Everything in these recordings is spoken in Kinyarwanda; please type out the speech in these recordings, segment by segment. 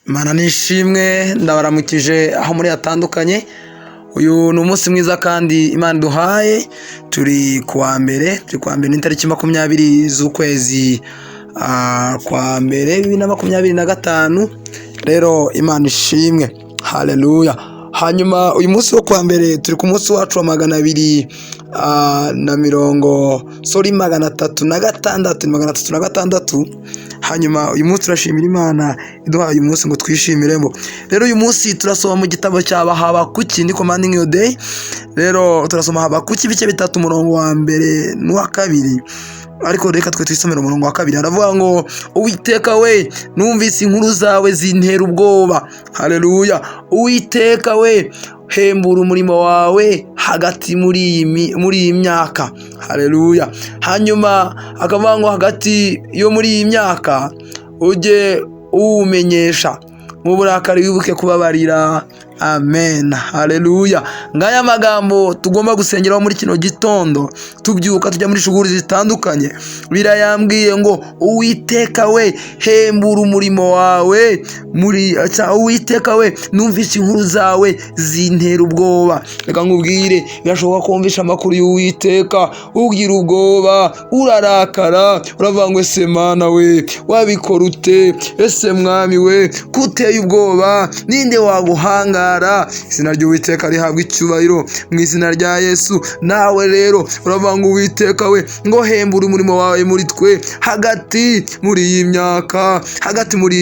Imana nishimwe ndabaramukije aho muri hatandukanye. Uyu ni umunsi mwiza kandi Imana duhaye. Turi kuwa mbere ni tariki 20 z'ukwezi kwa mbere 2025. Rero Imana ishimwe, haleluya. Hanyuma uyu munsi wo kwa mbere turi ku munsi wacu wa 366. Hanyuma uyu munsi turashimira Imana iduhaye uyu munsi ngo twishimiremo. Rero uyu munsi turasoma mu gitabo cya Habakuki, ni commanding your day. Rero turasoma Habakuki ibice 3 umurongo wa mbere n'uwa kabiri. Ariko reka twe twisomera umurongo wa kabiri. Aravuga ngo Uwiteka we, numvise inkuru zawe zintera ubwoba. Haleluya. Uwiteka we, hembura umurimo wawe hagati muri iyi myaka. Haleluya. Hanyuma akavuga ngo hagati yo muri iyi myaka ujye uwumenyesha, mu burakari wibuke kubabarira. Amen. Haleluya. Ngaya magambo tugomba gusengeraho muri kino gitondo tubyuka tujya muri shughuli zitandukanye. Birayambwiye ngo Uwiteka we, hembura umurimo wawe Uwiteka we, numvise inkuru zawe zintera ubwoba. Reka nkubwire, birashoboka kumvisha amakuru y'Uwiteka ugira ubwoba, urarakara, uravuga ngo ese Mana we wabikora ute? Ese Mwami we kuteye ubwoba, ninde waguhanga? Izina ry'Uwiteka rihabwa icyubahiro mu izina rya Yesu. Nawe rero uravuga ngo Uwiteka we, ngo hembura umurimo wawe muri twe hagati muri iyi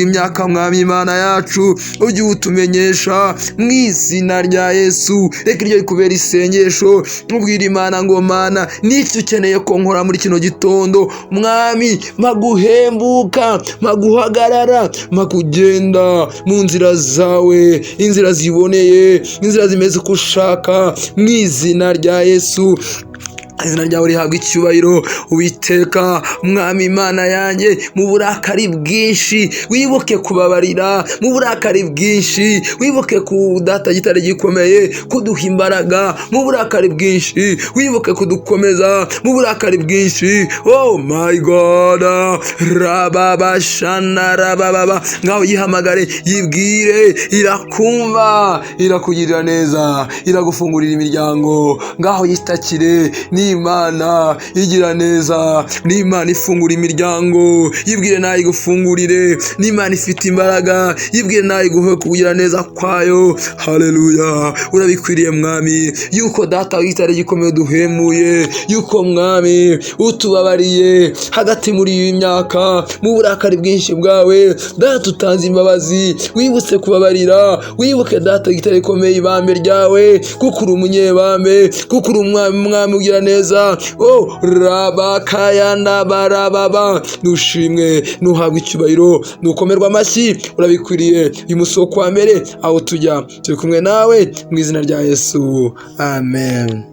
myaka, Mwami Imana yacu ujye utumenyesha mu izina rya Yesu. Reka iryo rikubera isengesho, ubwira Imana ngo Mana, n'icyo ukeneye ko nkora muri kino gitondo, Mwami, maguhembuka, maguhagarara, magugenda mu nzira zawe, inzira ziboneye, inzira zimeze uko ushaka mu izina rya Yesu. Izina ryawe rihabwa icyubahiro. Uwiteka Mwami Imana yanjye, mu burakari bwinshi wibuke kubabarira, mu burakari bwinshi wibuke kudata gitare gikomeye kuduha imbaraga, mu burakari bwinshi wibuke kudukomeza, mu burakari bwinshi. Oh my God. Rababashana rababa, ngaho yihamagare, yibwire, irakumva, irakugirira neza, iragufungurira imiryango. Ngaho yitakire, ni Imana igira neza, ni Imana ifungura imiryango. Yibwire nawe igufungurire, ni Imana ifite imbaraga, yibwire nawe iguhe kugira neza kwayo. Haleluya. Urabikwiriye Mwami, yuko data w'itare gikomeye duhemuye, yuko Mwami utubabariye hagati muri iyi myaka, mu burakari bwinshi bwawe data utanze imbabazi, wibutse kubabarira, wibuke data w'itare gikomeye ibambe ryawe, kuko uri umunyebambe, kuko uri Mwami ugira neza. Oh rabakayanda barababa, nushimwe, nuhabwa icyubahiro, nukomerwa amashyi. Urabikwiriye uyu munsi wo kwa mbere, aho tujya turi kumwe nawe mu izina rya Yesu. Amen.